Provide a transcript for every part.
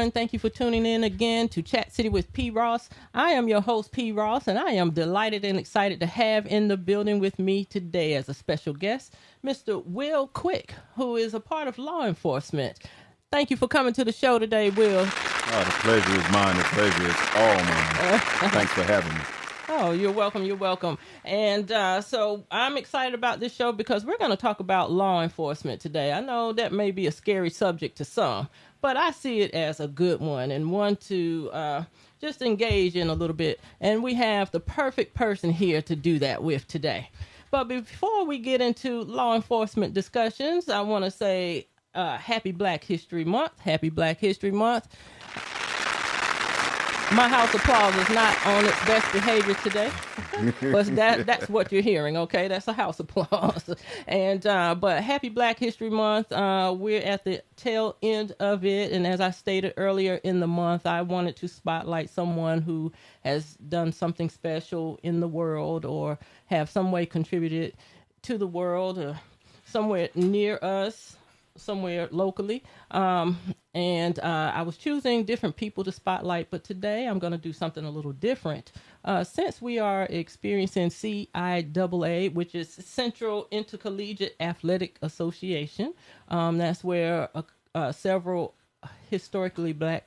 And thank you for tuning in again to Chat City with P. Ross. I am your host, P. Ross, and I am delighted and excited to have in the building with me today as a special guest, Mr. Will Quick, who is a part of law enforcement. Thank you for coming to the show today, Will. Oh, the pleasure is mine. The pleasure is all mine. Thanks for having me. Oh, you're welcome. You're welcome. And so I'm excited about this show because we're going to talk about law enforcement today. I know that may be a scary subject to some, but I see it as a good one and one to just engage in a little bit. And we have the perfect person here to do that with today. But before we get into law enforcement discussions, I want to say Happy Black History Month. Happy Black History Month. My house applause is not on its best behavior today, but that's what you're hearing, okay? That's a house applause. And but Happy Black History Month, we're at the tail end of it, and as I stated earlier in the month, I wanted to spotlight someone who has done something special in the world or have some way contributed to the world or somewhere near us, somewhere locally. And I was choosing different people to spotlight, but today I'm going to do something a little different. Since we are experiencing CIAA, which is Central Intercollegiate Athletic Association, that's where several historically black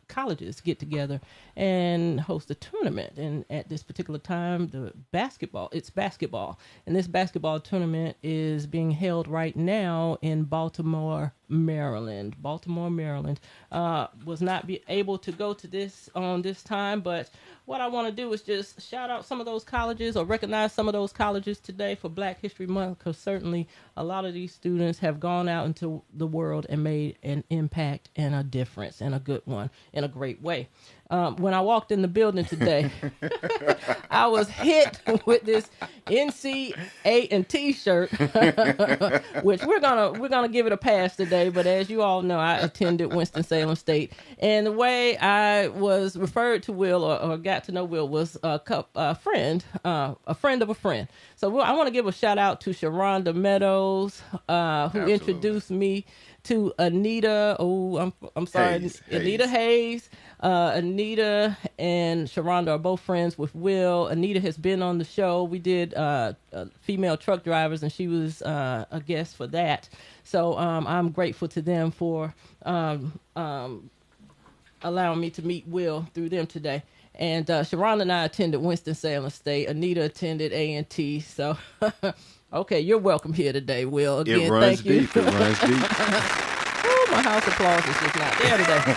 colleges get together and host a tournament. And at this particular time, it's basketball. And this basketball tournament is being held right now in Baltimore, Maryland. Was not able to go to this on this time, but what I want to do is just shout out some of those colleges or recognize some of those colleges today for Black History Month, because certainly a lot of these students have gone out into the world and made an impact and a difference, and a good one, in a great way. When I walked in the building today, I was hit with this NCA&T shirt, which we're gonna give it a pass today. But as you all know, I attended Winston-Salem State, and the way I was referred to Will or got to know Will was a friend of a friend. So I want to give a shout out to Sharonda Meadows, who introduced me to Anita. I'm sorry, Anita Hayes. Anita and Sharonda are both friends with Will. Anita has been on the show. We did female truck drivers, and she was a guest for that. So I'm grateful to them for allowing me to meet Will through them today. And Sharonda and I attended Winston-Salem State. Anita attended A&T. So, okay, you're welcome here today, Will. Again, it runs thank you. deep. It runs deep. My house applause is just not there today.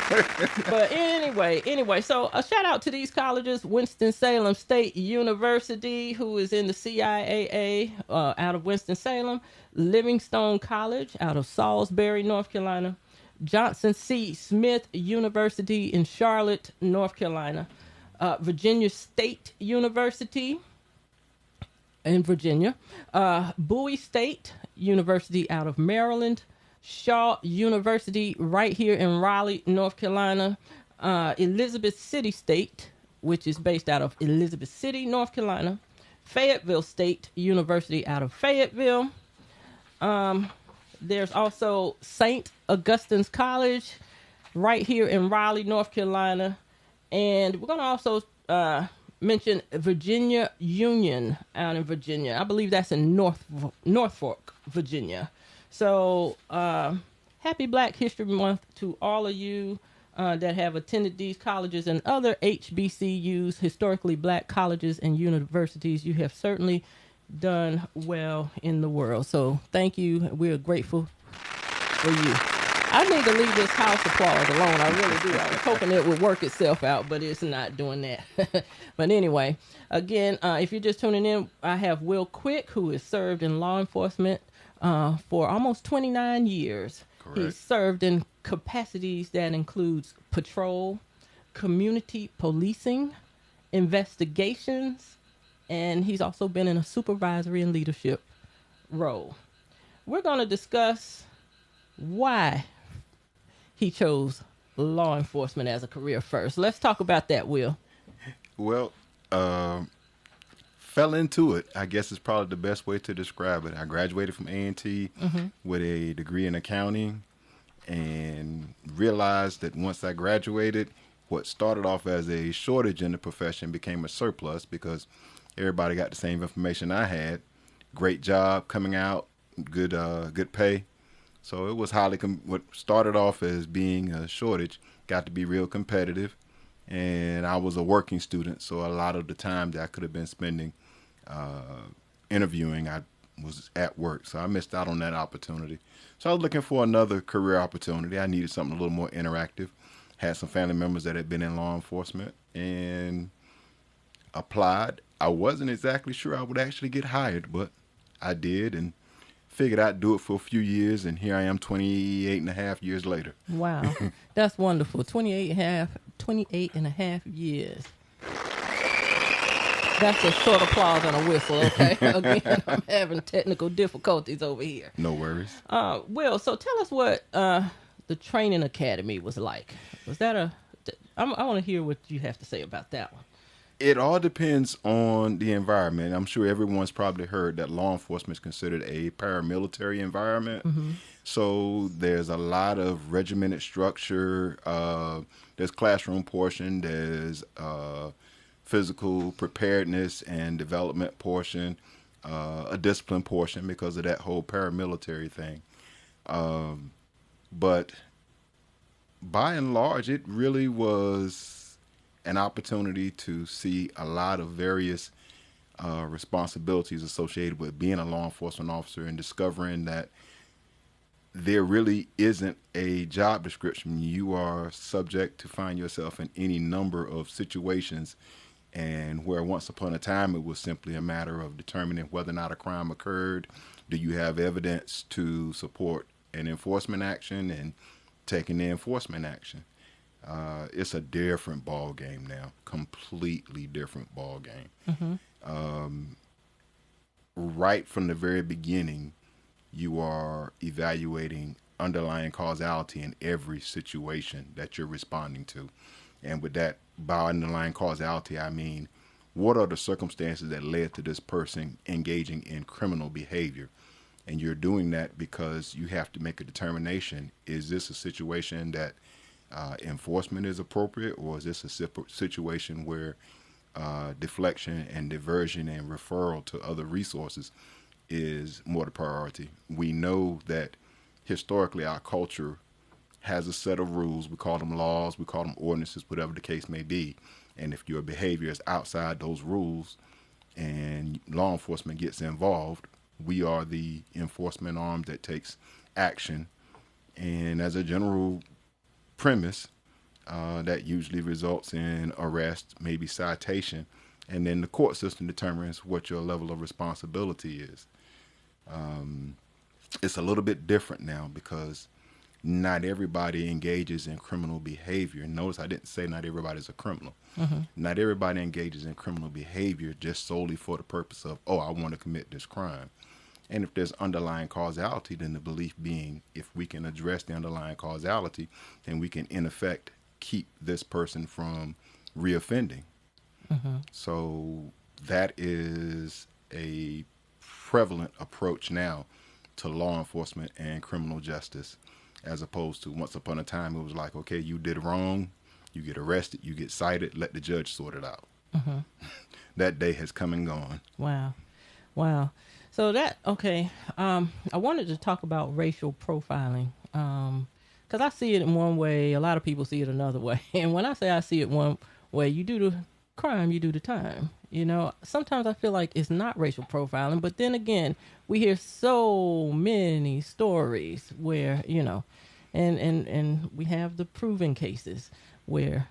But anyway, so a shout out to these colleges: Winston-Salem State University, who is in the CIAA out of Winston-Salem; Livingstone College out of Salisbury, North Carolina; Johnson C. Smith University in Charlotte, North Carolina; Virginia State University in Virginia; Bowie State University out of Maryland; Shaw University right here in Raleigh, North Carolina; Elizabeth City State, which is based out of Elizabeth City, North Carolina; Fayetteville State University out of Fayetteville. There's also St. Augustine's College right here in Raleigh, North Carolina. And we're going to also mention Virginia Union out in Virginia. I believe that's in Norfolk, Virginia. So, happy Black History Month to all of you that have attended these colleges and other HBCUs, historically black colleges and universities. You have certainly done well in the world. So, thank you. We're grateful for you. I need to leave this house applause alone. I really do. I was hoping it would work itself out, but it's not doing that. But anyway, again, if you're just tuning in, I have Will Quick, who has served in law enforcement for almost 29 years. Correct. He's served in capacities that includes patrol, community policing, investigations, and he's also been in a supervisory and leadership role. We're going to discuss why he chose law enforcement as a career first. Let's talk about that, Will. Well, fell into it, I guess is probably the best way to describe it. I graduated from A&T with a degree in accounting, and realized that once I graduated, what started off as a shortage in the profession became a surplus because everybody got the same information I had. Great job coming out, good pay. So it was what started off as being a shortage got to be real competitive. And I was a working student, so a lot of the time that I could have been spending interviewing, I was at work. So I missed out on that opportunity. So I was looking for another career opportunity. I needed something a little more interactive. Had some family members that had been in law enforcement and applied. I wasn't exactly sure I would actually get hired, but I did and figured I'd do it for a few years, and here I am 28 and a half years later. Wow. That's wonderful. 28 and a half years. That's a short applause and a whistle, okay? Again, I'm having technical difficulties over here. No worries. Will, so tell us what the training academy was like. Was that I want to hear what you have to say about that one. It all depends on the environment. I'm sure everyone's probably heard that law enforcement is considered a paramilitary environment. Mm-hmm. So there's a lot of regimented structure. There's classroom portion. There's physical preparedness and development portion. A discipline portion because of that whole paramilitary thing. But by and large, it really was an opportunity to see a lot of various responsibilities associated with being a law enforcement officer and discovering that there really isn't a job description. You are subject to find yourself in any number of situations, and where once upon a time it was simply a matter of determining whether or not a crime occurred. Do you have evidence to support an enforcement action and taking the enforcement action? It's a different ball game now, completely different ball game. Mm-hmm. Right from the very beginning, you are evaluating underlying causality in every situation that you're responding to. And with that, by underlying causality, I mean, what are the circumstances that led to this person engaging in criminal behavior? And you're doing that because you have to make a determination. Is this a situation that enforcement is appropriate, or is this a situation where deflection and diversion and referral to other resources is more the priority? We know that historically our culture has a set of rules. We call them laws, we call them ordinances, whatever the case may be. And if your behavior is outside those rules and law enforcement gets involved, we are the enforcement arm that takes action. And as a general premise, that usually results in arrest, maybe citation, and then the court system determines what your level of responsibility is. It's a little bit different now because not everybody engages in criminal behavior. Notice I didn't say not everybody's a criminal. Mm-hmm. Not everybody engages in criminal behavior just solely for the purpose of, I want to commit this crime. And if there's underlying causality, then the belief being if we can address the underlying causality, then we can, in effect, keep this person from reoffending. Mm-hmm. So that is a prevalent approach now to law enforcement and criminal justice, as opposed to once upon a time it was like, okay, you did wrong, you get arrested, you get cited, let the judge sort it out. Mm-hmm. That day has come and gone. Wow. So I wanted to talk about racial profiling because I see it in one way. A lot of people see it another way. And when I say I see it one way, you do the crime, you do the time. You know, sometimes I feel like it's not racial profiling, but then again, we hear so many stories where, and we have the proven cases where,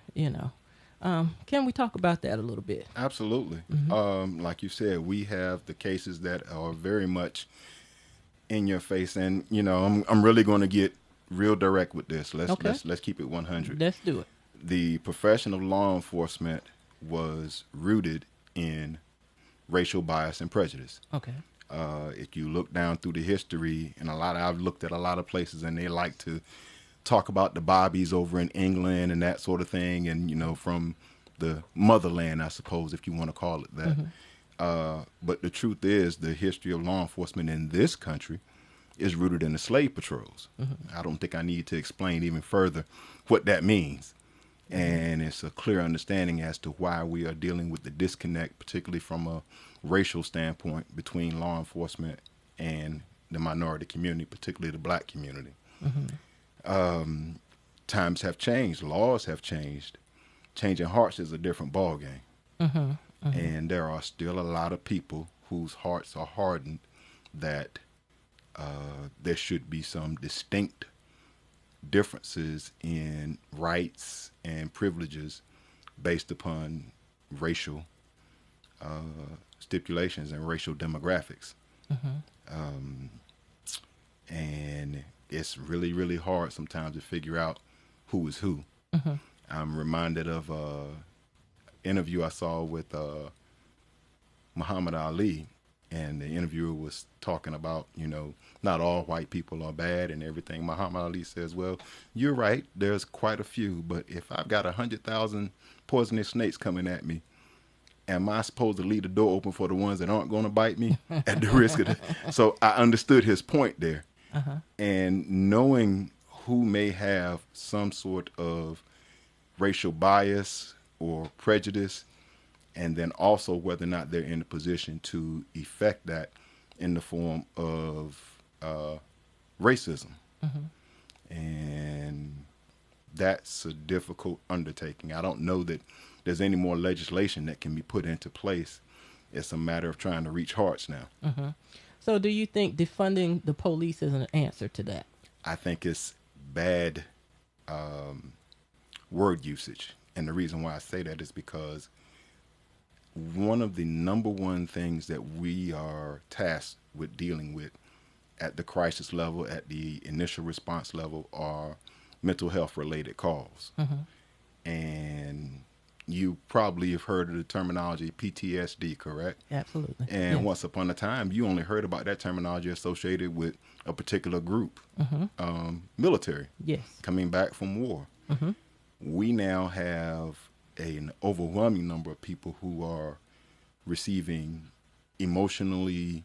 can we talk about that a little bit? Absolutely. Mm-hmm. Like you said, we have the cases that are very much in your face, and I'm really going to get real direct with this. Let's keep it 100. Let's do it. The profession of law enforcement was rooted in racial bias and prejudice. Okay. If you look down through the history, and I've looked at a lot of places, and they like to talk about the Bobbies over in England and that sort of thing, and from the motherland, I suppose, if you want to call it that. Mm-hmm. But the truth is, the history of law enforcement in this country is rooted in the slave patrols. I don't think I need to explain even further what that means. And it's a clear understanding as to why we are dealing with the disconnect, particularly from a racial standpoint, between law enforcement and the minority community, particularly the black community. Times have changed. Laws have changed. Changing hearts is a different ballgame. And there are still a lot of people whose hearts are hardened that there should be some distinct differences in rights and privileges based upon racial stipulations and racial demographics. And it's really, really hard sometimes to figure out who is who. I'm reminded of an interview I saw with Muhammad Ali, and the interviewer was talking about, not all white people are bad and everything. Muhammad Ali says, well, you're right, there's quite a few, but if I've got 100,000 poisonous snakes coming at me, am I supposed to leave the door open for the ones that aren't going to bite me at the risk of So I understood his point there. And knowing who may have some sort of racial bias or prejudice, and then also whether or not they're in a position to effect that in the form of racism. And that's a difficult undertaking. I don't know that there's any more legislation that can be put into place. It's a matter of trying to reach hearts now. So do you think defunding the police is an answer to that? I think it's bad word usage. And the reason why I say that is because one of the number one things that we are tasked with dealing with at the crisis level, at the initial response level, are mental health related calls. And you probably have heard of the terminology PTSD, correct? Absolutely. And yes. Once upon a time, you only heard about that terminology associated with a particular group, military, yes, coming back from war. We now have an overwhelming number of people who are receiving emotionally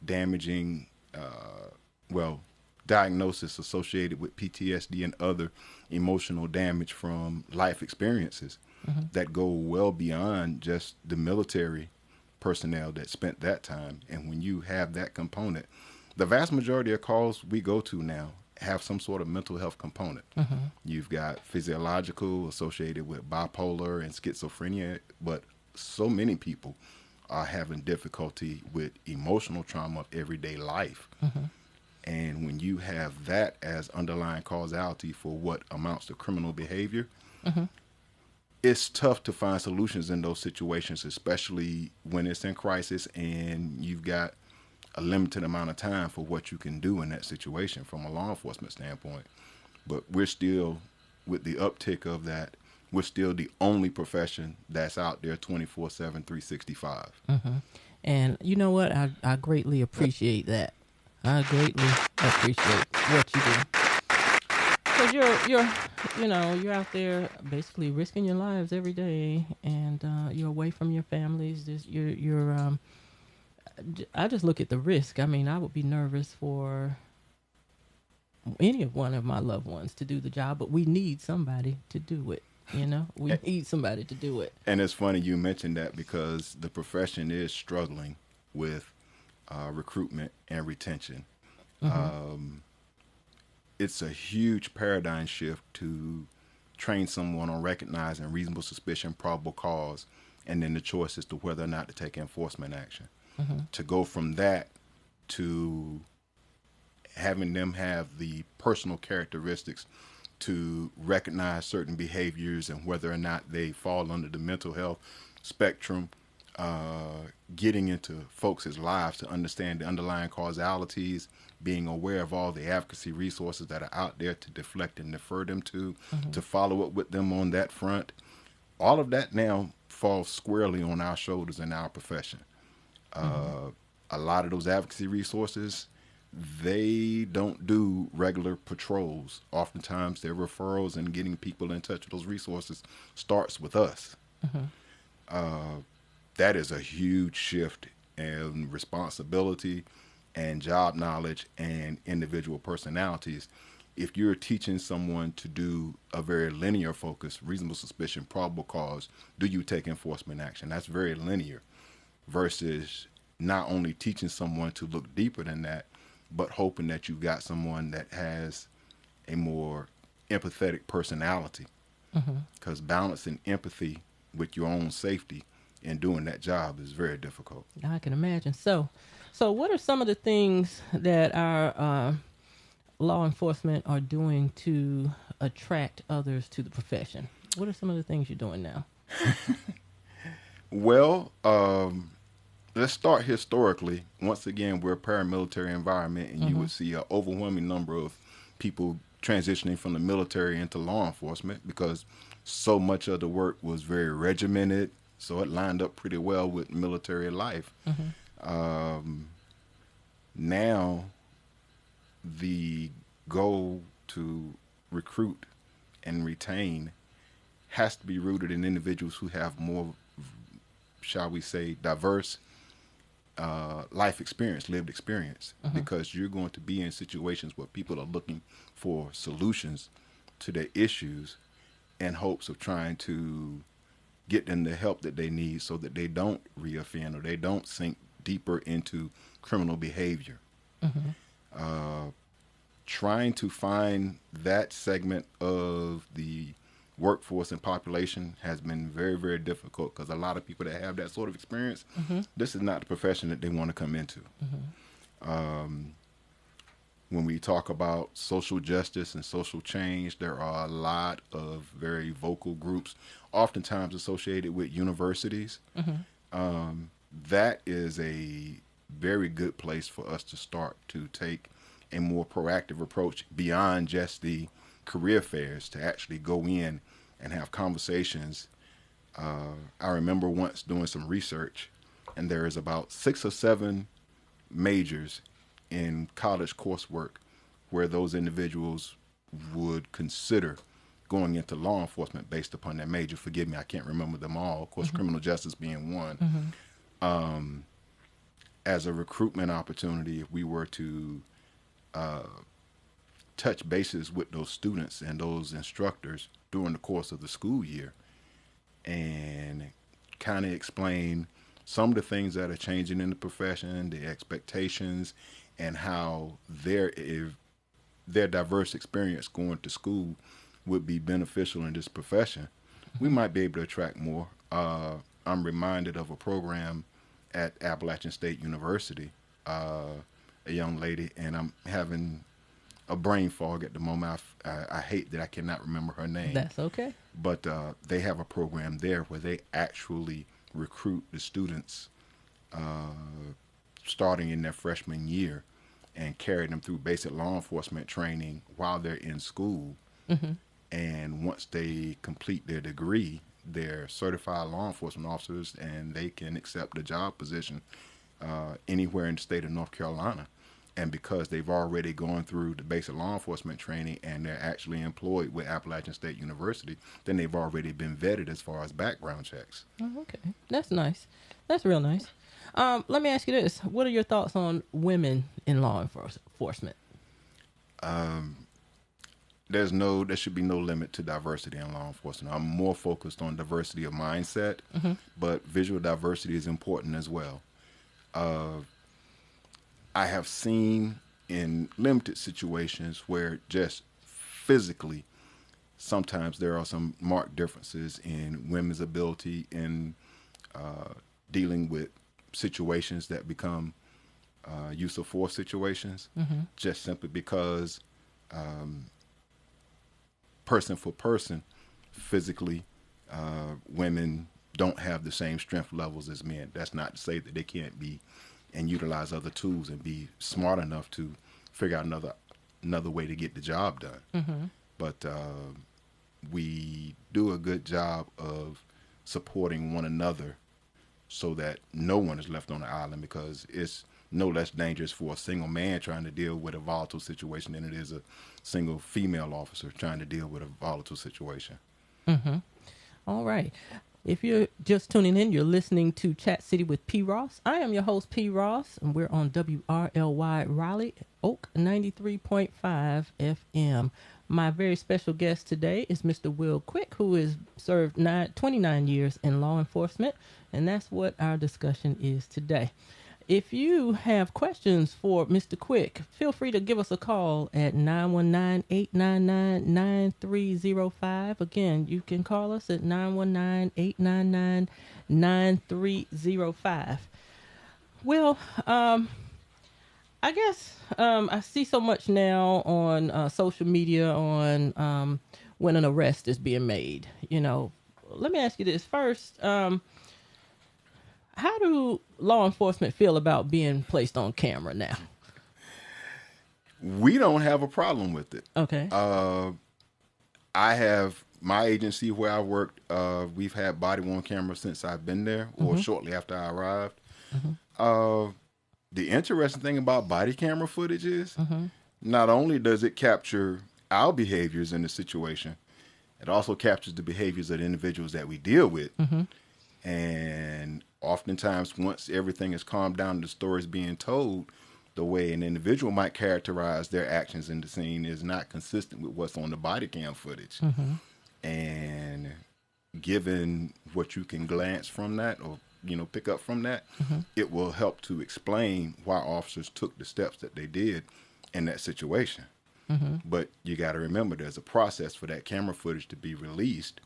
damaging, diagnosis associated with PTSD and other emotional damage from life experiences that go well beyond just the military personnel that spent that time. And when you have that component, the vast majority of calls we go to now have some sort of mental health component. You've got physiological associated with bipolar and schizophrenia, but so many people are having difficulty with emotional trauma of everyday life. And when you have that as underlying causality for what amounts to criminal behavior, it's tough to find solutions in those situations, especially when it's in crisis and you've got a limited amount of time for what you can do in that situation from a law enforcement standpoint. But we're still, with the uptick of that, we're still the only profession that's out there 24/7, 365. And you know what? I greatly appreciate that. I greatly appreciate what you do. Because you're out there basically risking your lives every day, and you're away from your families. I just look at the risk. I mean, I would be nervous for any of one of my loved ones to do the job, but we need somebody to do it. We need somebody to do it. And it's funny you mentioned that because the profession is struggling with recruitment and retention. It's a huge paradigm shift to train someone on recognizing reasonable suspicion, probable cause, and then the choice as to whether or not to take enforcement action. To go from that to having them have the personal characteristics to recognize certain behaviors and whether or not they fall under the mental health spectrum, getting into folks' lives to understand the underlying causalities, being aware of all the advocacy resources that are out there to deflect and defer them to follow up with them on that front. All of that now falls squarely on our shoulders in our profession. A lot of those advocacy resources, they don't do regular patrols. Oftentimes their referrals and getting people in touch with those resources starts with us. That is a huge shift in responsibility and job knowledge and individual personalities. If you're teaching someone to do a very linear focus, reasonable suspicion, probable cause, do you take enforcement action? That's very linear versus not only teaching someone to look deeper than that, but hoping that you got someone that has a more empathetic personality. Because balancing empathy with your own safety in doing that job is very difficult. I can imagine. So what are some of the things that our law enforcement are doing to attract others to the profession? What are some of the things you're doing now? Well, let's start historically. Once again, we're a paramilitary environment, and you would see an overwhelming number of people transitioning from the military into law enforcement because so much of the work was very regimented, so it lined up pretty well with military life. Now, the goal to recruit and retain has to be rooted in individuals who have more, shall we say, diverse life experience, lived experience, because you're going to be in situations where people are looking for solutions to their issues in hopes of trying to get them the help that they need so that they don't reoffend or they don't sink deeper into criminal behavior. Trying to find that segment of the workforce and population has been very, very difficult because a lot of people that have that sort of experience, this is not the profession that they want to come into. When we talk about social justice and social change, there are a lot of very vocal groups, oftentimes associated with universities. That is a very good place for us to start to take a more proactive approach beyond just the career fairs to actually go in and have conversations. I remember once doing some research, and there is about 6 or 7 majors in college coursework where those individuals would consider going into law enforcement based upon their major. Forgive me, I can't remember them all. Of course, criminal justice being one. As a recruitment opportunity, if we were to touch bases with those students and those instructors during the course of the school year and kind of explain some of the things that are changing in the profession, the expectations, and how their diverse experience going to school would be beneficial in this profession, we might be able to attract more. I'm reminded of a program at Appalachian State University, a young lady, and I'm having a brain fog at the moment. I hate that I cannot remember her name. That's okay. But they have a program there where they actually recruit the students starting in their freshman year and carry them through basic law enforcement training while they're in school. And once they complete their degree, they're certified law enforcement officers and they can accept a job position anywhere in the state of North Carolina. And because they've already gone through the basic law enforcement training and they're actually employed with Appalachian State University, then they've already been vetted as far as background checks. Oh, okay. That's nice. That's real nice. Let me ask you this. What are your thoughts on women in law enforcement? There should be no limit to diversity in law enforcement. I'm more focused on diversity of mindset, but visual diversity is important as well. I have seen in limited situations where just physically, sometimes there are some marked differences in women's ability in dealing with situations that become use of force situations, just simply because person for person, physically, women don't have the same strength levels as men. That's not to say that they can't be and utilize other tools and be smart enough to figure out another way to get the job done. But we do a good job of supporting one another so that no one is left on the island, because it's no less dangerous for a single man trying to deal with a volatile situation than it is a single female officer trying to deal with a volatile situation. All right. If you're just tuning in, you're listening to Chat City with P. Ross. I am your host, P. Ross, and we're on WRLY Raleigh, Oak 93.5 FM. My very special guest today is Mr. Will Quick, who has served 29 years in law enforcement, and that's what our discussion is today. If you have questions for Mr. Quick, feel free to give us a call at 919-899-9305. Again, you can call us at 919-899-9305. Well, I guess I see so much now on social media on when an arrest is being made. You know, let me ask you this first. How do law enforcement feel about being placed on camera now? We don't have a problem with it. Okay. I have my agency where I worked. We've had body-worn cameras since I've been there, or shortly after I arrived. The interesting thing about body camera footage is not only does it capture our behaviors in the situation, it also captures the behaviors of the individuals that we deal with. And oftentimes, once everything is calmed down, the story is being told, the way an individual might characterize their actions in the scene is not consistent with what's on the body cam footage. And given what you can glance from that or, pick up from that, it will help to explain why officers took the steps that they did in that situation. But you got to remember, there's a process for that camera footage to be released.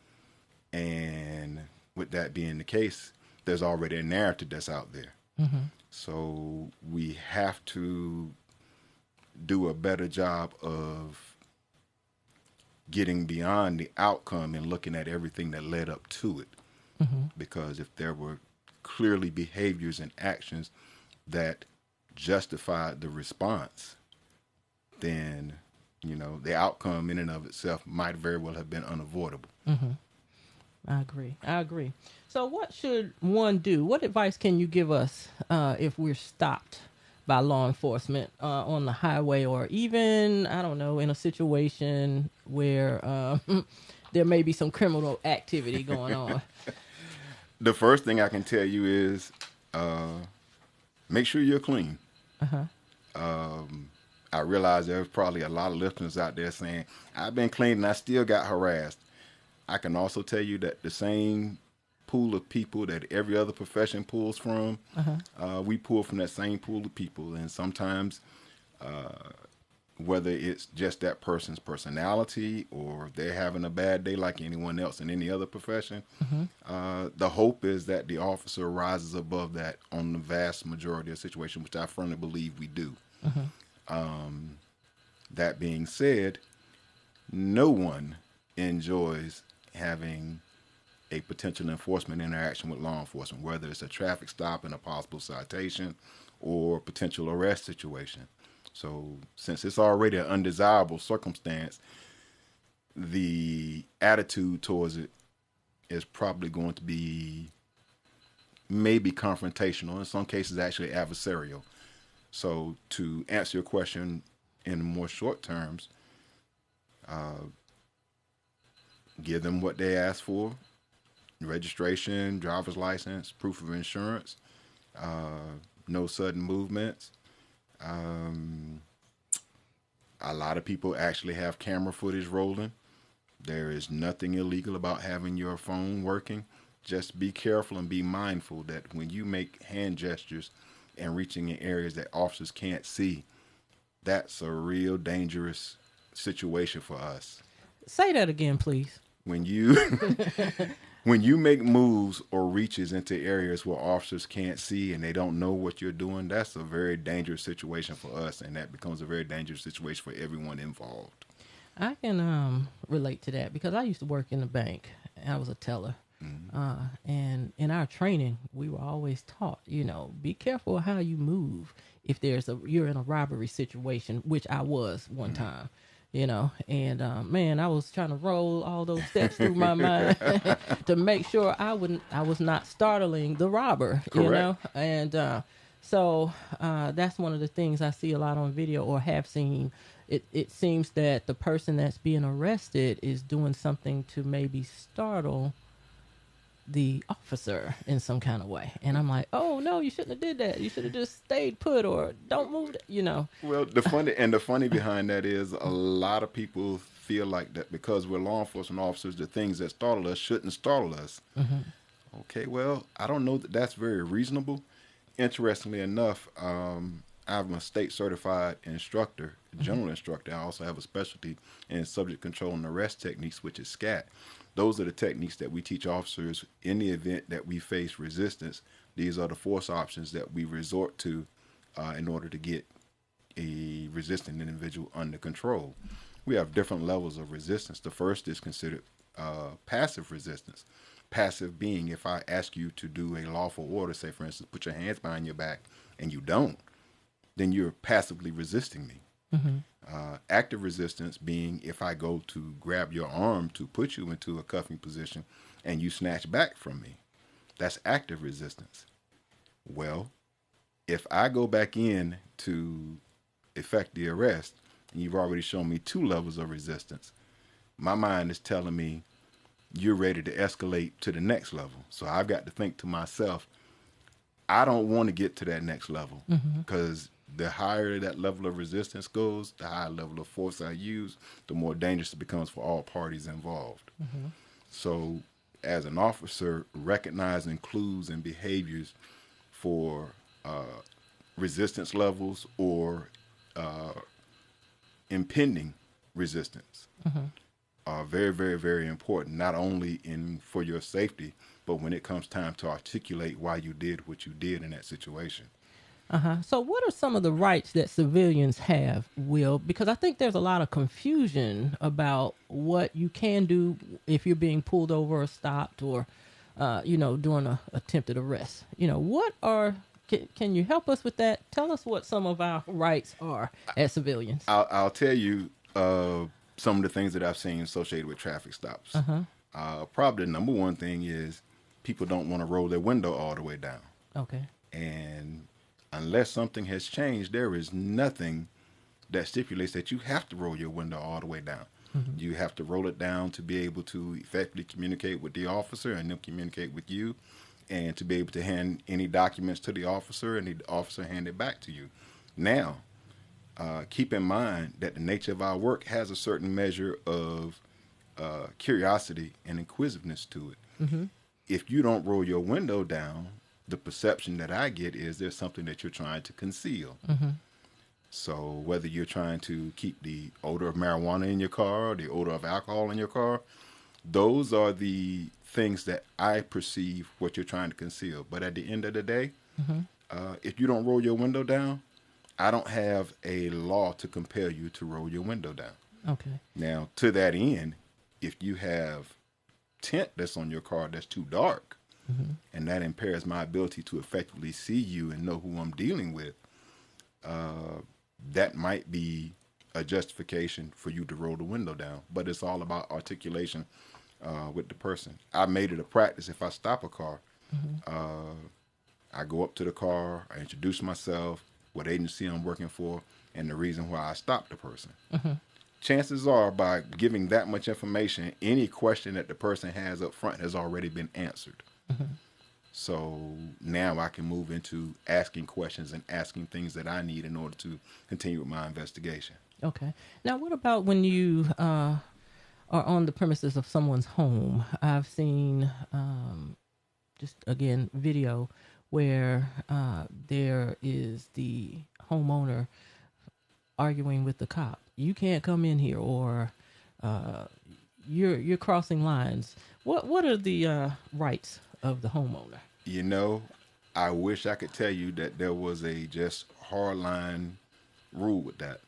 And with that being the case, there's already a narrative that's out there. So we have to do a better job of getting beyond the outcome and looking at everything that led up to it. Because if there were clearly behaviors and actions that justified the response, then, the outcome in and of itself might very well have been unavoidable. I agree. So what should one do? What advice can you give us if we're stopped by law enforcement on the highway, or even, I don't know, in a situation where there may be some criminal activity going on? The first thing I can tell you is make sure you're clean. I realize there's probably a lot of listeners out there saying, I've been clean and I still got harassed. I can also tell you that the same pool of people that every other profession pulls from, we pull from that same pool of people. And sometimes, whether it's just that person's personality or they're having a bad day like anyone else in any other profession, the hope is that the officer rises above that on the vast majority of situations, which I firmly believe we do. That being said, no one enjoys having a potential enforcement interaction with law enforcement, whether it's a traffic stop and a possible citation or potential arrest situation. So since it's already an undesirable circumstance, the attitude towards it is probably going to be maybe confrontational, in some cases actually adversarial. So to answer your question in more short terms, give them what they ask for: registration, driver's license, proof of insurance, no sudden movements. A lot of people actually have camera footage rolling. There is nothing illegal about having your phone working. Just be careful and be mindful that when you make hand gestures and reaching in areas that officers can't see, that's a real dangerous situation for us. Say that again, please. When you when you make moves or reaches into areas where officers can't see and they don't know what you're doing, that's a very dangerous situation for us, and that becomes a very dangerous situation for everyone involved. I can relate to that because I used to work in the bank. I was a teller. And in our training, we were always taught, be careful how you move if you're in a robbery situation, which I was one time. And man, I was trying to roll all those steps through my mind to make sure I was not startling the robber. Correct. And so that's one of the things I see a lot on video or have seen. It seems that the person that's being arrested is doing something to maybe startle the officer in some kind of way. And I'm like, oh no, you shouldn't have did that. You should have just stayed put or don't move, Well, the funny behind that is a lot of people feel like that because we're law enforcement officers, the things that startle us shouldn't startle us. Okay, well, I don't know that that's very reasonable. Interestingly enough, I'm a state certified instructor, general instructor. I also have a specialty in subject control and arrest techniques, which is SCAT. Those are the techniques that we teach officers in the event that we face resistance. These are the force options that we resort to in order to get a resistant individual under control. We have different levels of resistance. The first is considered passive resistance. Passive being if I ask you to do a lawful order, say for instance, put your hands behind your back, and you don't, then you're passively resisting me. Active resistance being if I go to grab your arm to put you into a cuffing position and you snatch back from me. That's active resistance. Well, if I go back in to effect the arrest, and you've already shown me 2 levels of resistance, my mind is telling me you're ready to escalate to the next level. So I've got to think to myself, I don't want to get to that next level because the higher that level of resistance goes, the higher level of force I use, the more dangerous it becomes for all parties involved. So as an officer, recognizing clues and behaviors for resistance levels or impending resistance are very, very, very important, not only for your safety, but when it comes time to articulate why you did what you did in that situation. So what are some of the rights that civilians have, Will? Because I think there's a lot of confusion about what you can do if you're being pulled over or stopped or, during an attempted arrest. Can you help us with that? Tell us what some of our rights are as civilians. I'll tell you some of the things that I've seen associated with traffic stops. Probably the number one thing is people don't want to roll their window all the way down. Okay. And unless something has changed, there is nothing that stipulates that you have to roll your window all the way down. You have to roll it down to be able to effectively communicate with the officer and them communicate with you, and to be able to hand any documents to the officer and the officer hand it back to you. Now, keep in mind that the nature of our work has a certain measure of curiosity and inquisitiveness to it. If you don't roll your window down, the perception that I get is there's something that you're trying to conceal. So whether you're trying to keep the odor of marijuana in your car or the odor of alcohol in your car, those are the things that I perceive what you're trying to conceal. But at the end of the day, if you don't roll your window down, I don't have a law to compel you to roll your window down. Okay. Now, to that end, if you have tint that's on your car that's too dark, and that impairs my ability to effectively see you and know who I'm dealing with, that might be a justification for you to roll the window down. But it's all about articulation with the person. I made it a practice if I stop a car, I go up to the car, I introduce myself, what agency I'm working for, and the reason why I stopped the person. Chances are, by giving that much information, any question that the person has up front has already been answered. So now I can move into asking questions and asking things that I need in order to continue with my investigation. Okay. Now, what about when you are on the premises of someone's home? I've seen, just again, video where there is the homeowner arguing with the cop. You can't come in here, or you're crossing lines. What are the rights of the homeowner? You know, I wish I could tell you that there was a just hardline rule with that.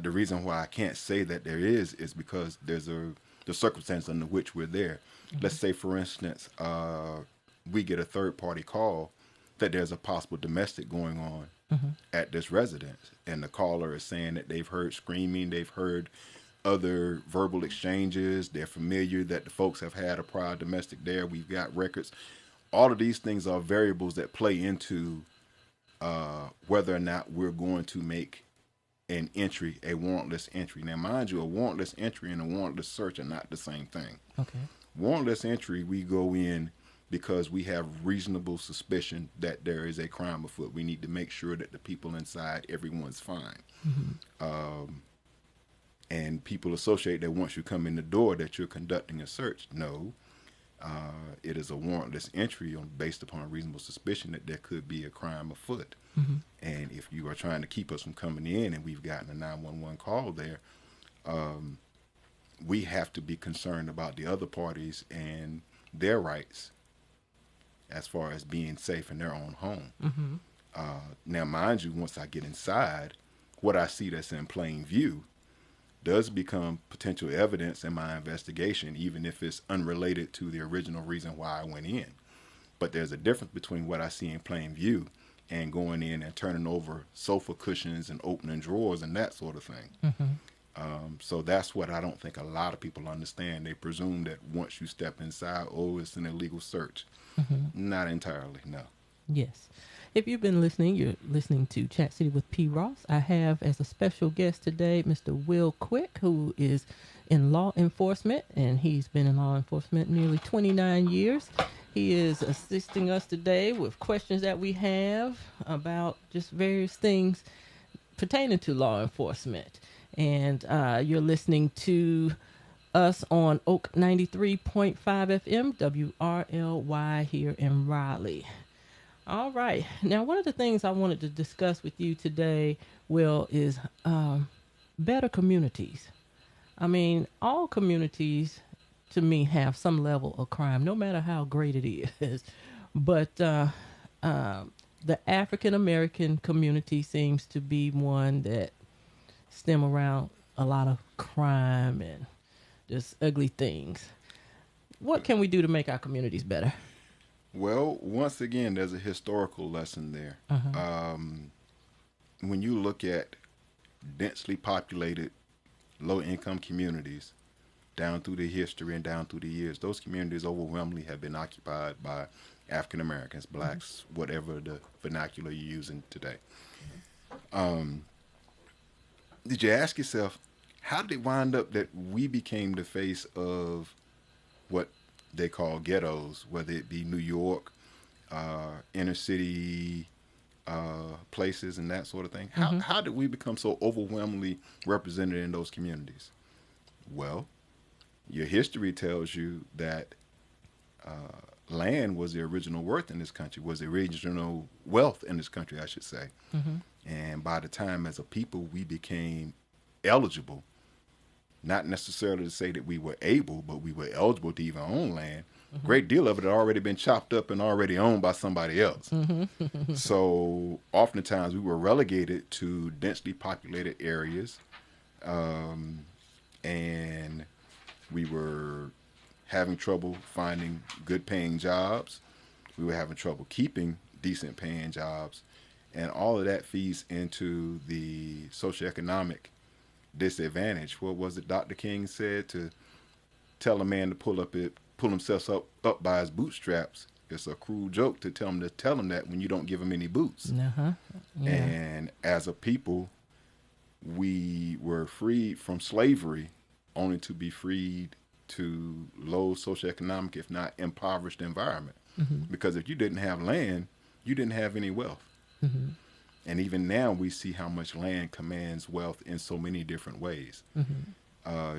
The reason why I can't say that there is because there's the circumstance under which we're there. Let's say, for instance, we get a third-party call that there's a possible domestic going on at this residence, and the caller is saying that they've heard screaming, they've heard other verbal exchanges, they're familiar that the folks have had a prior domestic there, we've got records. All of these things are variables that play into whether or not we're going to make an entry, a warrantless entry. Now, mind you, a warrantless entry and a warrantless search are not the same thing. Okay. Warrantless entry, we go in because we have reasonable suspicion that there is a crime afoot. We need to make sure that the people inside, everyone's fine. And people associate that once you come in the door that you're conducting a search. No, it is a warrantless entry based upon a reasonable suspicion that there could be a crime afoot. And if you are trying to keep us from coming in and we've gotten a 911 call there, we have to be concerned about the other parties and their rights as far as being safe in their own home. Now, mind you, once I get inside, what I see that's in plain view does become potential evidence in my investigation, even if it's unrelated to the original reason why I went in. But there's a difference between what I see in plain view and going in and turning over sofa cushions and opening drawers and that sort of thing. So that's what I don't think a lot of people understand. They presume that once you step inside, oh, it's an illegal search. Not entirely, no. Yes. If you've been listening, you're listening to Chat City with P. Ross. I have as a special guest today Mr. Will Quick, who is in law enforcement, and he's been in law enforcement nearly 29 years. He is assisting us today with questions that we have about just various things pertaining to law enforcement. And you're listening to us on Oak 93.5 FM, WRLY here in Raleigh. All right. Now, one of the things I wanted to discuss with you today, Will, is better communities. I mean, all communities, to me, have some level of crime, no matter how great it is. But the African-American community seems to be one that stem around a lot of crime and just ugly things. What can we do to make our communities better? Well, once again, there's a historical lesson there. When you look at densely populated, low-income communities down through the history and down through the years, those communities overwhelmingly have been occupied by African Americans, blacks, whatever the vernacular you're using today. Did you ask yourself, how did it wind up that we became the face of what they call ghettos, whether it be New York, inner city places and that sort of thing? How did we become so overwhelmingly represented in those communities? Well, your history tells you that land was the original worth in this country, was the original wealth in this country, I should say. And by the time as a people we became eligible, not necessarily to say that we were able, but we were eligible to even own land, a great deal of it had already been chopped up and already owned by somebody else. So oftentimes we were relegated to densely populated areas, and we were having trouble finding good paying jobs. We were having trouble keeping decent paying jobs. And all of that feeds into the socioeconomic disadvantage. What was it Dr. King said? To tell a man to pull himself up by his bootstraps. It's a cruel joke to tell him that when you don't give him any boots. Yeah. And as a people, we were freed from slavery only to be freed to low socioeconomic, if not impoverished environment. Because if you didn't have land, you didn't have any wealth. And even now we see how much land commands wealth in so many different ways.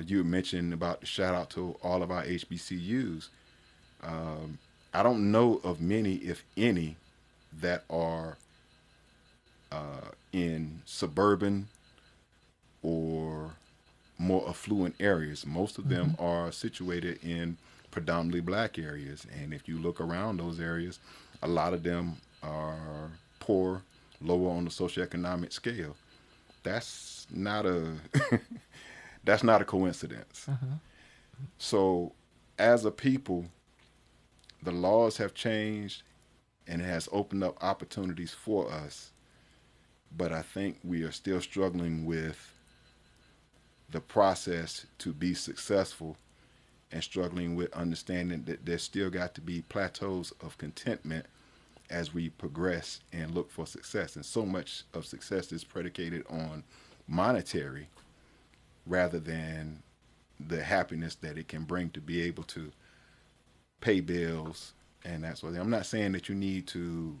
You mentioned about the shout out to all of our HBCUs. I don't know of many, if any, that are in suburban or more affluent areas. Most of them are situated in predominantly black areas. And if you look around those areas, a lot of them are poor, lower on the socioeconomic scale. That's not a that's not a coincidence. So as a people, the laws have changed and it has opened up opportunities for us. But I think we are still struggling with the process to be successful and struggling with understanding that there's still got to be plateaus of contentment as we progress and look for success. And so much of success is predicated on monetary rather than the happiness that it can bring to be able to pay bills, And that's what I'm not saying that you need to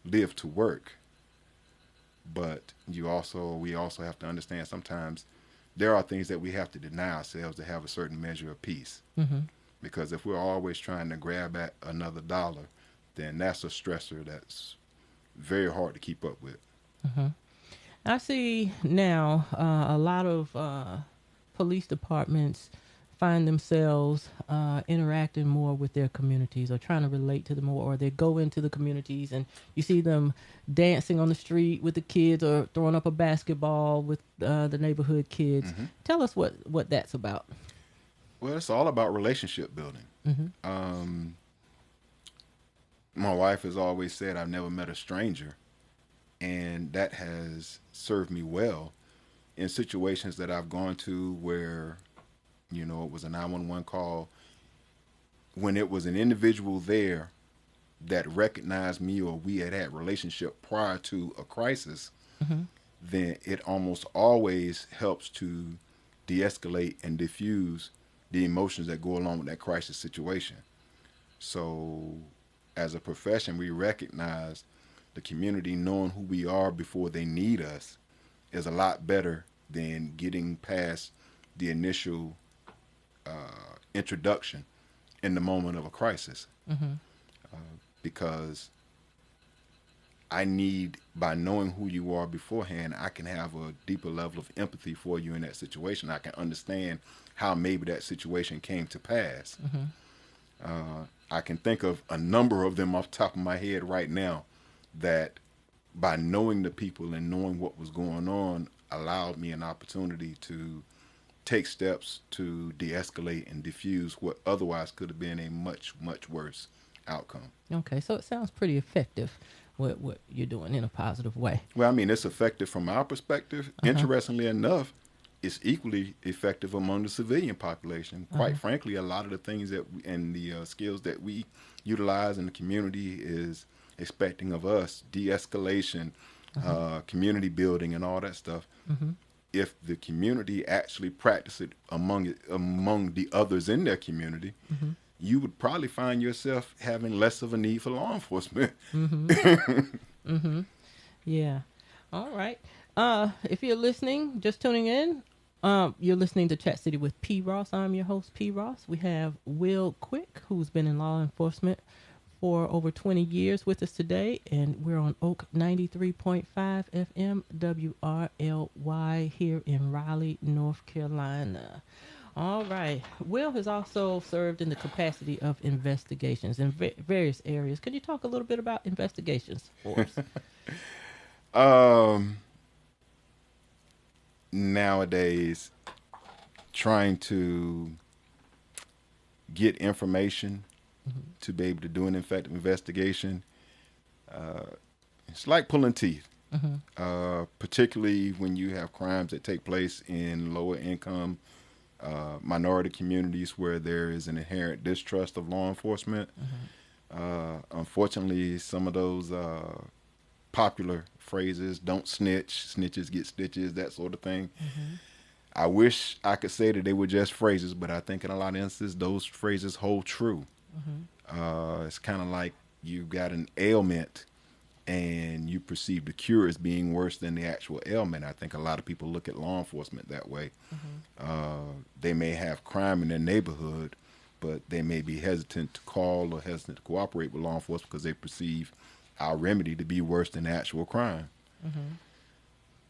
live to work, but we also have to understand sometimes there are things that we have to deny ourselves to have a certain measure of peace. Mm-hmm. Because if we're always trying to grab at another dollar, then that's a stressor that's very hard to keep up with. Mm-hmm. I see now a lot of police departments find themselves interacting more with their communities or trying to relate to them more, or they go into the communities and you see them dancing on the street with the kids or throwing up a basketball with the neighborhood kids. Mm-hmm. Tell us what that's about. Well, it's all about relationship building. Mm-hmm. My wife has always said I've never met a stranger, and that has served me well in situations that I've gone to where, it was a 911 call. When it was an individual there that recognized me or we had relationship prior to a crisis, Mm-hmm. then it almost always helps to de-escalate and diffuse the emotions that go along with that crisis situation. So as a profession, we recognize the community knowing who we are before they need us is a lot better than getting past the initial introduction in the moment of a crisis. Mm-hmm. Because by knowing who you are beforehand, I can have a deeper level of empathy for you in that situation. I can understand how maybe that situation came to pass. Mm-hmm. I can think of a number of them off the top of my head right now that by knowing the people and knowing what was going on allowed me an opportunity to take steps to de-escalate and diffuse what otherwise could have been a much, much worse outcome. Okay, so it sounds pretty effective what you're doing in a positive way. Well, I mean, it's effective from our perspective. Uh-huh. Interestingly enough, it's equally effective among the civilian population. Quite Uh-huh. frankly, a lot of the things and the skills that we utilize in the community is expecting of us de-escalation, Uh-huh. community building, and all that stuff. Mm-hmm. If the community actually practice it among the others in their community, Mm-hmm. you would probably find yourself having less of a need for law enforcement. Mm-hmm. Mm-hmm. Yeah. All right. If you're listening, just tuning in, you're listening to Chat City with P. Ross. I'm your host, P. Ross. We have Will Quick, who's been in law enforcement for over 20 years with us today, and we're on Oak 93.5 FM WRLY here in Raleigh, North Carolina. All right. Will has also served in the capacity of investigations in various areas. Could you talk a little bit about investigations for us? Nowadays, trying to get information Mm-hmm. to be able to do an effective investigation, it's like pulling teeth. Mm-hmm. Particularly when you have crimes that take place in lower income minority communities where there is an inherent distrust of law enforcement. Mm-hmm. Unfortunately, some of those popular phrases, don't snitch, snitches get stitches, that sort of thing. Mm-hmm. I wish I could say that they were just phrases, but I think in a lot of instances, those phrases hold true. Mm-hmm. It's kind of like you've got an ailment and you perceive the cure as being worse than the actual ailment. I think a lot of people look at law enforcement that way. Mm-hmm. They may have crime in their neighborhood, but they may be hesitant to call or hesitant to cooperate with law enforcement because they perceive our remedy to be worse than the actual crime. Mm-hmm.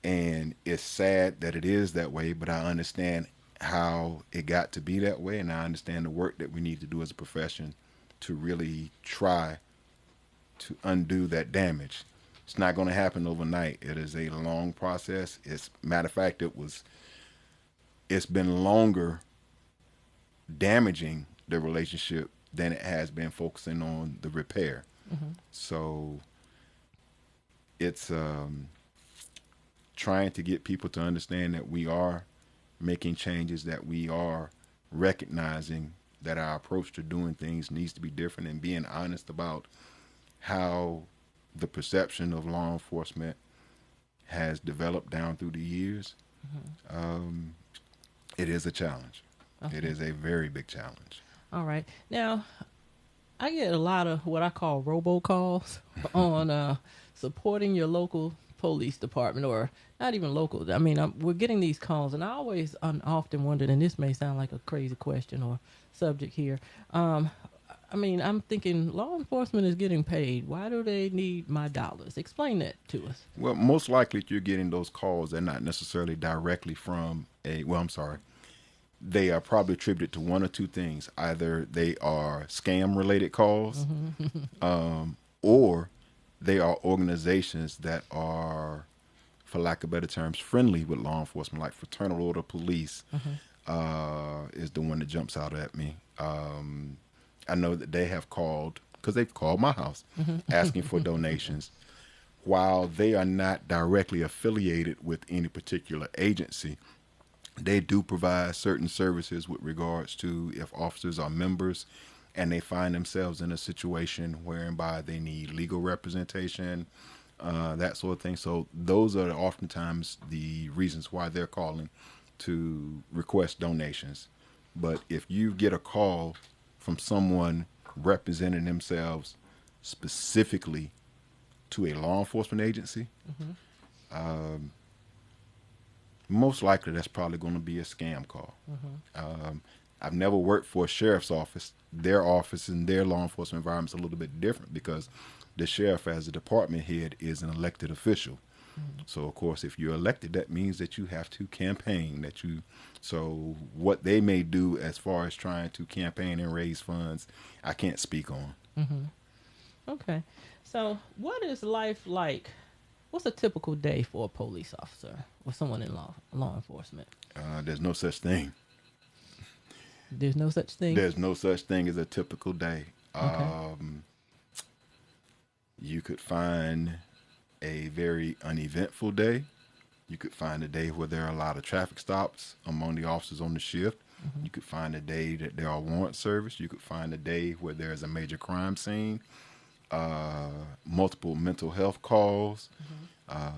And it's sad that it is that way, but I understand how it got to be that way, and I understand the work that we need to do as a profession to really try to undo that damage. It's not going to happen overnight. It is a long process. Matter of fact, it's been longer damaging the relationship than it has been focusing on the repair. Mm-hmm. So it's trying to get people to understand that we are making changes, that we are recognizing that our approach to doing things needs to be different, and being honest about how the perception of law enforcement has developed down through the years. Mm-hmm. It is a challenge. Okay. It is a very big challenge. All right. Now, I get a lot of what I call robocalls on supporting your local police department, or not even local. I mean, we're getting these calls, and I always often wondered, and this may sound like a crazy question or subject here. Um, I mean, I'm thinking law enforcement is getting paid. Why do they need my dollars? Explain that to us. Well, most likely you're getting those calls. They're not necessarily directly from a, well, I'm sorry. They are probably attributed to one or two things. Either they are scam related calls, or they are organizations that are, for lack of better terms, friendly with law enforcement, like Fraternal Order Police is the one that jumps out at me. I know that they have called, because they've called my house, asking for donations. While they are not directly affiliated with any particular agency, they do provide certain services with regards to if officers are members and they find themselves in a situation whereby they need legal representation, that sort of thing. So those are oftentimes the reasons why they're calling to request donations. But if you get a call from someone representing themselves specifically to a law enforcement agency, most likely that's probably going to be a scam call. I've never worked for a sheriff's office. Their office and their law enforcement environment is a little bit different because the sheriff, as a department head, is an elected official. So, of course, if you're elected, that means that you have to campaign. So what they may do as far as trying to campaign and raise funds, I can't speak on. Okay. So, what is life like? What's a typical day for a police officer or someone in law enforcement? There's no such thing. There's no such thing. There's no such thing as a typical day. Okay. You could find a very uneventful day. You could find a day where there are a lot of traffic stops among the officers on the shift. You could find a day that there are warrant service. You could find a day where there's a major crime scene, multiple mental health calls,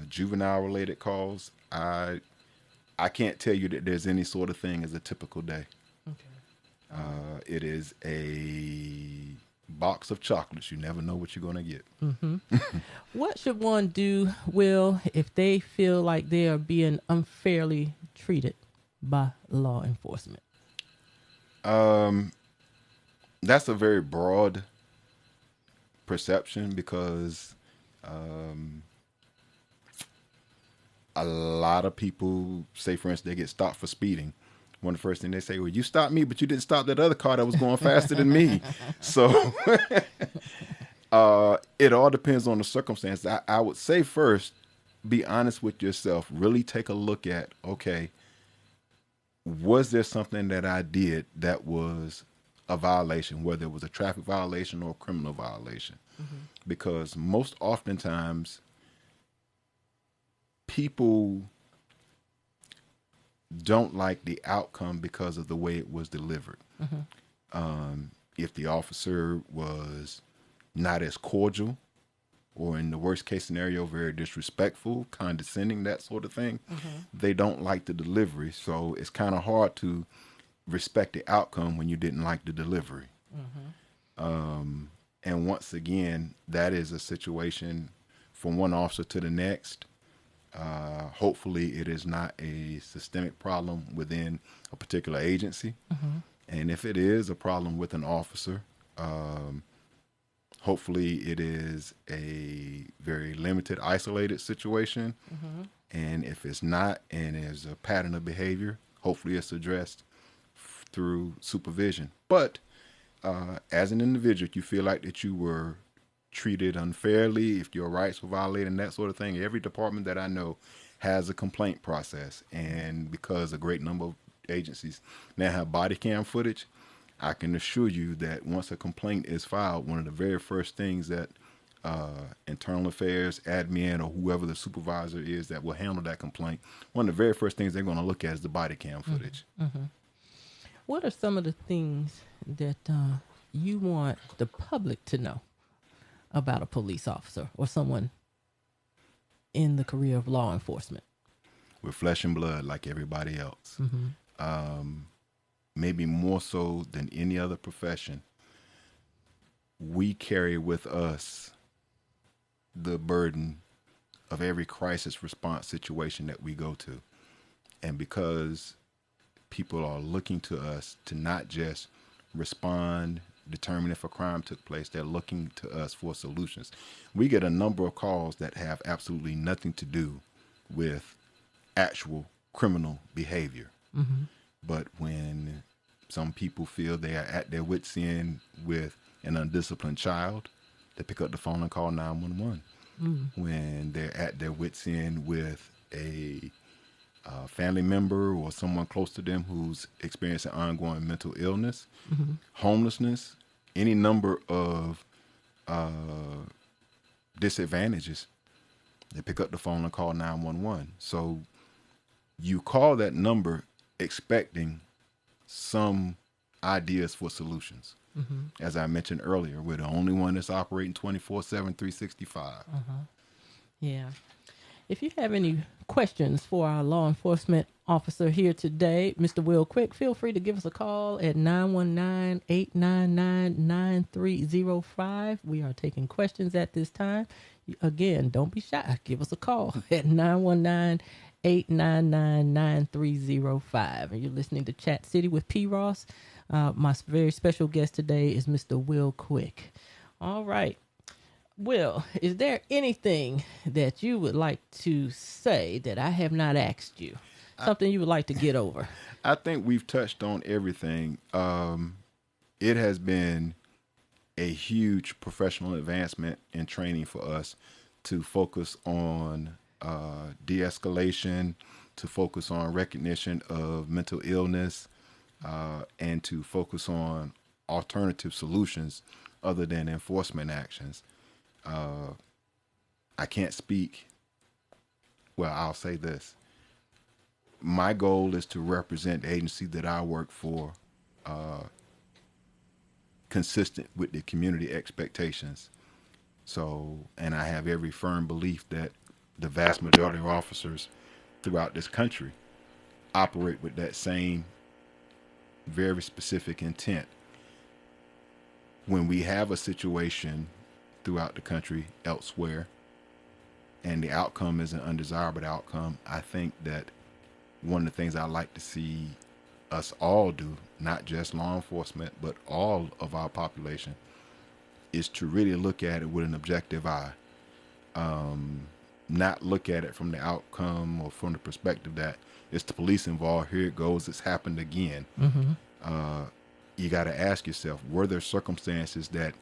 juvenile related calls. I can't tell you that there's any sort of thing as a typical day. Okay. It is a box of chocolates. You never know what you're going to get. What should one do, Will, if they feel like they are being unfairly treated by law enforcement? That's a very broad perception because a lot of people say, for instance, they get stopped for speeding. One of the first things they say, well, you stopped me, but you didn't stop that other car that was going faster than me. So it all depends on the circumstance. I would say first, be honest with yourself. Really take a look at, okay, was there something that I did that was a violation, whether it was a traffic violation or a criminal violation? Because most oftentimes people don't like the outcome because of the way it was delivered. If the officer was not as cordial, or in the worst case scenario, very disrespectful, condescending, that sort of thing, they don't like the delivery. So it's kind of hard to respect the outcome when you didn't like the delivery. And once again, that is a situation from one officer to the next. Hopefully it is not a systemic problem within a particular agency. And if it is a problem with an officer, hopefully it is a very limited, isolated situation. And if it's not, and there's a pattern of behavior, hopefully it's addressed through supervision. But as an individual, if you feel like that you were treated unfairly, if your rights were violated and that sort of thing, every department that I know has a complaint process. And because a great number of agencies now have body cam footage, I can assure you that once a complaint is filed, one of the very first things that internal affairs, admin, or whoever the supervisor is that will handle that complaint, one of the very first things they're going to look at is the body cam footage. What are some of the things that you want the public to know about a police officer or someone in the career of law enforcement? We're flesh and blood like everybody else. Maybe more so than any other profession. we carry with us the burden of every crisis response situation that we go to. And because people are looking to us to not just respond, determine if a crime took place, they're looking to us for solutions. We get a number of calls that have absolutely nothing to do with actual criminal behavior. Mm-hmm. But when some people feel they are at their wits' end with an undisciplined child, they pick up the phone and call 911. When they're at their wits' end with a family member or someone close to them who's experiencing ongoing mental illness, homelessness, any number of disadvantages, they pick up the phone and call 911. So you call that number expecting some ideas for solutions. As I mentioned earlier, we're the only one that's operating 24/7, 365. Yeah. If you have any questions for our law enforcement officer here today, Mr. Will Quick, feel free to give us a call at 919-899-9305. We are taking questions at this time. Again, don't be shy. Give us a call at 919-899-9305. And you're listening to Chat City with P. Ross. My very special guest today is Mr. Will Quick. All right. Will, is there anything that you would like to say that I have not asked you? Something you would like to get over? I think we've touched on everything. It has been a huge professional advancement in training for us to focus on de-escalation, to focus on recognition of mental illness, and to focus on alternative solutions other than enforcement actions. I can't speak. Well, I'll say this. My goal is to represent the agency that I work for consistent with the community expectations. So, and I have every firm belief that the vast majority of officers throughout this country operate with that same very specific intent. When we have a situation throughout the country elsewhere and the outcome is an undesirable outcome, I think that one of the things I like to see us all do, not just law enforcement, but all of our population, is to really look at it with an objective eye. Not look at it from the outcome or from the perspective that it's the police involved, here it goes, it's happened again. You got to ask yourself, were there circumstances that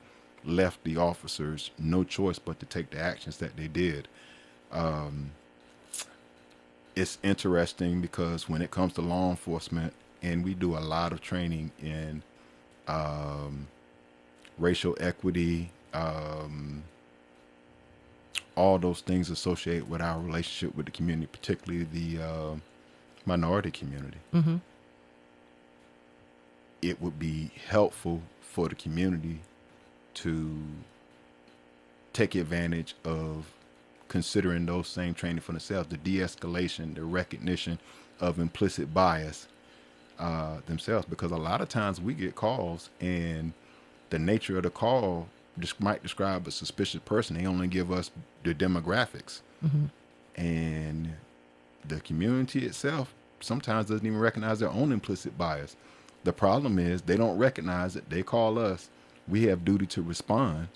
left the officers no choice but to take the actions that they did? It's interesting because when it comes to law enforcement, and we do a lot of training in racial equity, all those things associated with our relationship with the community, particularly the minority community. It would be helpful for the community to take advantage of considering those same training for themselves, the de-escalation, the recognition of implicit bias themselves, because a lot of times we get calls and the nature of the call just might describe a suspicious person. They only give us the demographics. And the community itself sometimes doesn't even recognize their own implicit bias. The problem is they don't recognize it. They call us. We have duty to respond.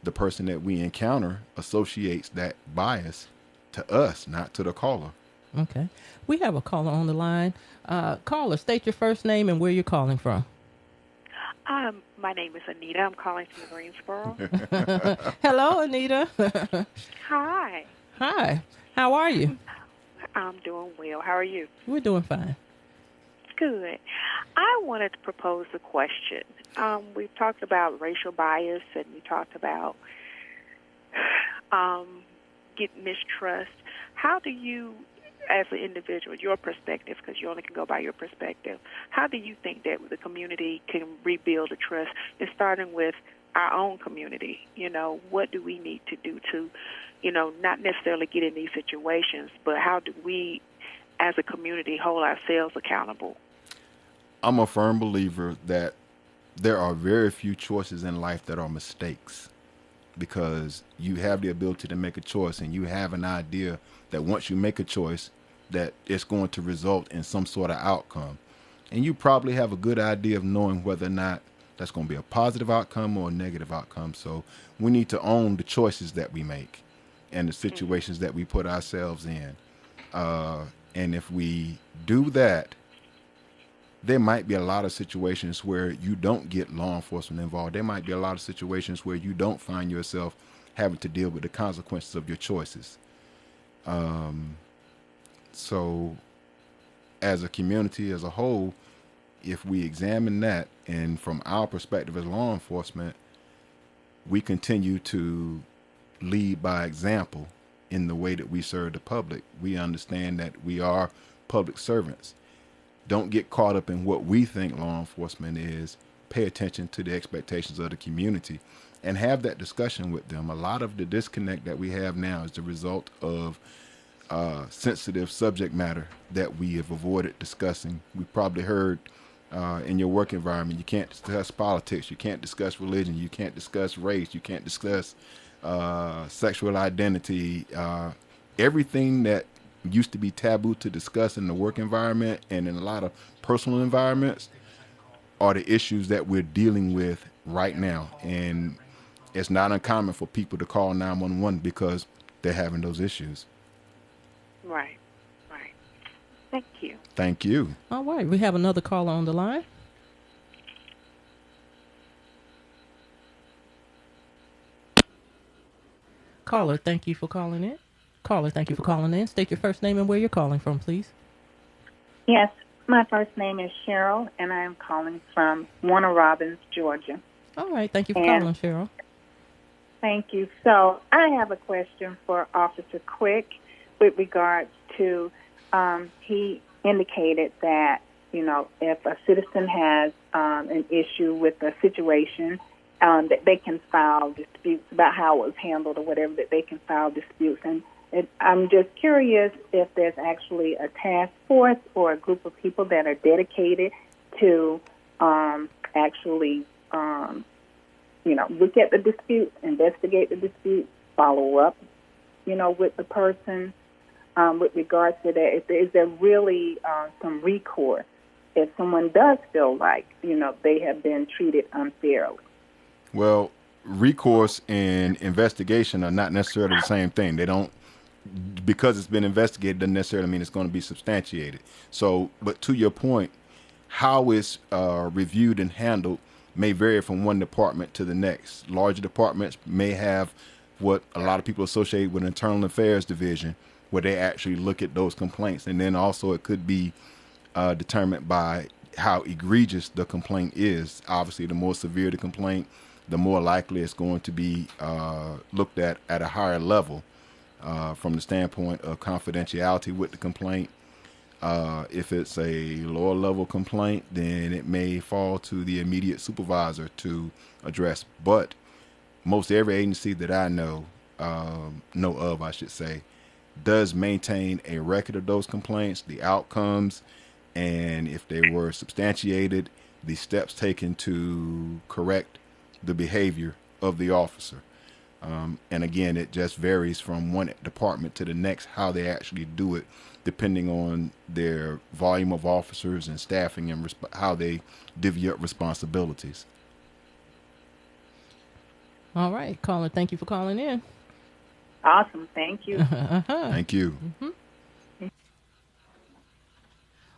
The person that we encounter associates that bias to us, not to the caller. Okay. We have a caller on the line. Caller, state your first name and where you're calling from. My name is Anita. I'm calling from Greensboro. Hello, Anita. Hi. Hi. How are you? I'm doing well. How are you? We're doing fine. Good. I wanted to propose a question. We've talked about racial bias, and we talked about mistrust. How do you, as an individual, your perspective, because you only can go by your perspective, how do you think that the community can rebuild the trust? It's starting with our own community. What do we need to do to, not necessarily get in these situations, but how do we, as a community, hold ourselves accountable? I'm a firm believer that there are very few choices in life that are mistakes, because you have the ability to make a choice, and you have an idea that once you make a choice that it's going to result in some sort of outcome, and you probably have a good idea of knowing whether or not that's going to be a positive outcome or a negative outcome. So we need to own the choices that we make and the situations that we put ourselves in. And if we do that, there might be a lot of situations where you don't get law enforcement involved. There might be a lot of situations where you don't find yourself having to deal with the consequences of your choices. So, as a community as a whole, if we examine that, and from our perspective as law enforcement, we continue to lead by example in the way that we serve the public. We understand that we are public servants. Don't get caught up in what we think law enforcement is. Pay attention to the expectations of the community and have that discussion with them. A lot of the disconnect that we have now is the result of sensitive subject matter that we have avoided discussing. We probably heard in your work environment, you can't discuss politics, you can't discuss religion, you can't discuss race, you can't discuss sexual identity, everything that used to be taboo to discuss in the work environment and in a lot of personal environments are the issues that we're dealing with right now. And it's not uncommon for people to call 911 because they're having those issues. Right. Right. Thank you. Thank you. All right. We have another caller on the line. Caller, thank you for calling in. Caller, thank you for calling in. State your first name and where you're calling from, please. Yes, my first name is Cheryl, and I am calling from Warner Robins, Georgia. All right. Thank you for calling, Cheryl. Thank you. So I have a question for Officer Quick with regards to he indicated that, you know, if a citizen has an issue with a situation, that they can file disputes about how it was handled or whatever, that they can file disputes. And I'm just curious if there's actually a task force or a group of people that are dedicated to actually, you know, look at the disputes, investigate the disputes, follow up, you know, with the person with regards to that. Is there really some recourse if someone does feel like, you know, they have been treated unfairly? Well, recourse and investigation are not necessarily the same thing. They don't, because it's been investigated doesn't necessarily mean it's going to be substantiated. So, but to your point, how it's reviewed and handled may vary from one department to the next. Larger departments may have what a lot of people associate with internal affairs division, where they actually look at those complaints. And then also it could be determined by how egregious the complaint is. Obviously, the more severe the complaint, the more likely it's going to be looked at a higher level from the standpoint of confidentiality with the complaint. If it's a lower level complaint, then it may fall to the immediate supervisor to address. But most every agency that I know of, I should say, does maintain a record of those complaints, the outcomes, and if they were substantiated, the steps taken to correct the behavior of the officer. And again, it just varies from one department to the next how they actually do it, depending on their volume of officers and staffing and how they divvy up responsibilities. All right, caller, thank you for calling in. Awesome. Thank you. Thank you. Mm-hmm.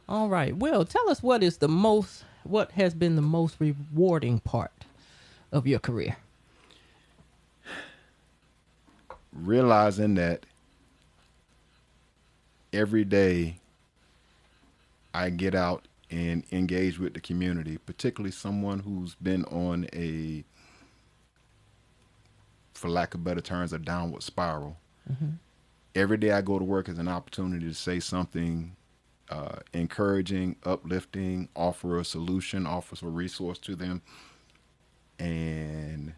All right. Well, tell us what has been the most rewarding part of your career? Realizing that every day I get out and engage with the community, particularly someone who's been on a, for lack of better terms, a downward spiral. Mm-hmm. Every day I go to work as an opportunity to say something encouraging, uplifting, offer a solution, offer a resource to them, and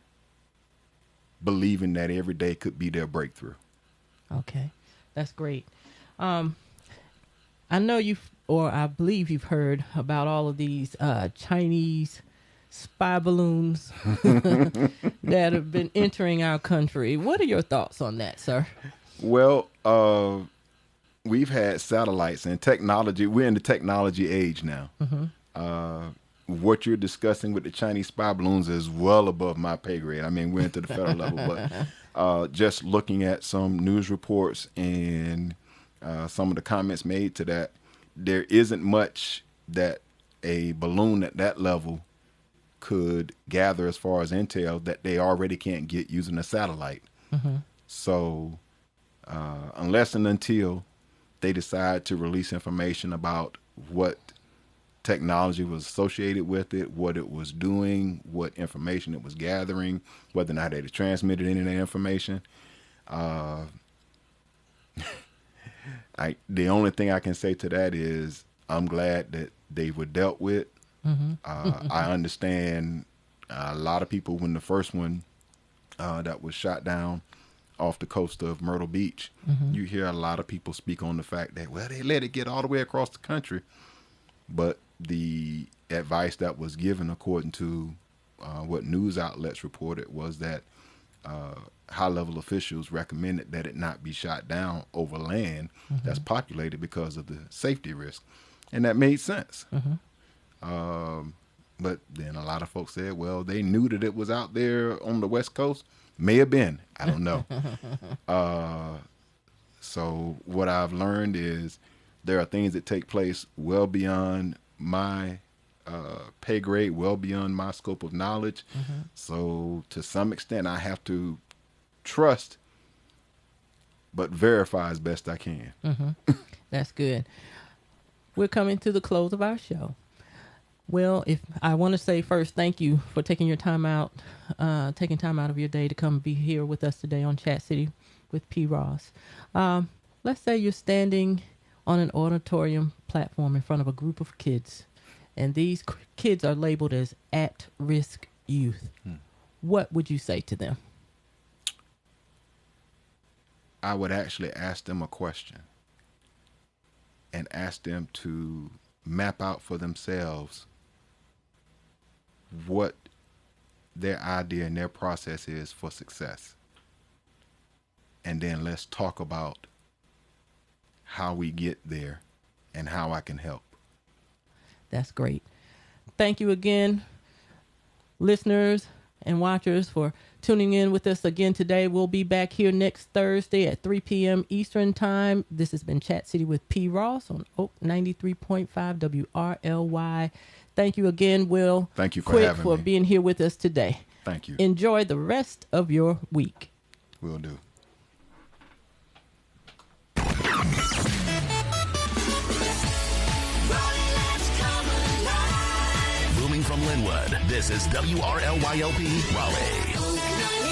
believing that every day could be their breakthrough. Okay, that's great. I know I believe you've heard about all of these Chinese spy balloons that have been entering our country. What are your thoughts on that, sir? Well, we've had satellites and technology. We're in the technology age now. What you're discussing with the Chinese spy balloons is well above my pay grade. I mean, we're into the federal level, but just looking at some news reports and some of the comments made to that, there isn't much that a balloon at that level could gather as far as intel that they already can't get using a satellite. So unless and until they decide to release information about what technology was associated with it, what it was doing, what information it was gathering, whether or not they had transmitted any of that information, the only thing I can say to that is I'm glad that they were dealt with. I understand a lot of people when the first one that was shot down off the coast of Myrtle Beach, you hear a lot of people speak on the fact that, well, they let it get all the way across the country. But the advice that was given, according to what news outlets reported, was that high-level officials recommended that it not be shot down over land that's populated because of the safety risk. And that made sense. But then a lot of folks said, well, they knew that it was out there on the West Coast. May have been. I don't know. So what I've learned is there are things that take place well beyond my pay grade, well beyond my scope of knowledge. So to some extent, I have to trust, but verify as best I can. That's good. We're coming to the close of our show. Well, if I want to say first, thank you for taking your time out, taking time out of your day to come be here with us today on Chat City with P. Ross. Let's say you're standing on an auditorium platform in front of a group of kids, and these kids are labeled as at-risk youth. What would you say to them? I would actually ask them a question and ask them to map out for themselves what their idea and their process is for success. And then let's talk about how we get there and how I can help. That's great. Thank you again, listeners and watchers, for tuning in with us again today. We'll be back here next Thursday at 3 p.m. Eastern Time. This has been Chat City with P. Ross on Oak 93.5 WRLY. Thank you again, Will. Thank you for having me. being here with us today. Thank you. Enjoy the rest of your week. Will do. Booming from Linwood, this is WRLYLP Raleigh.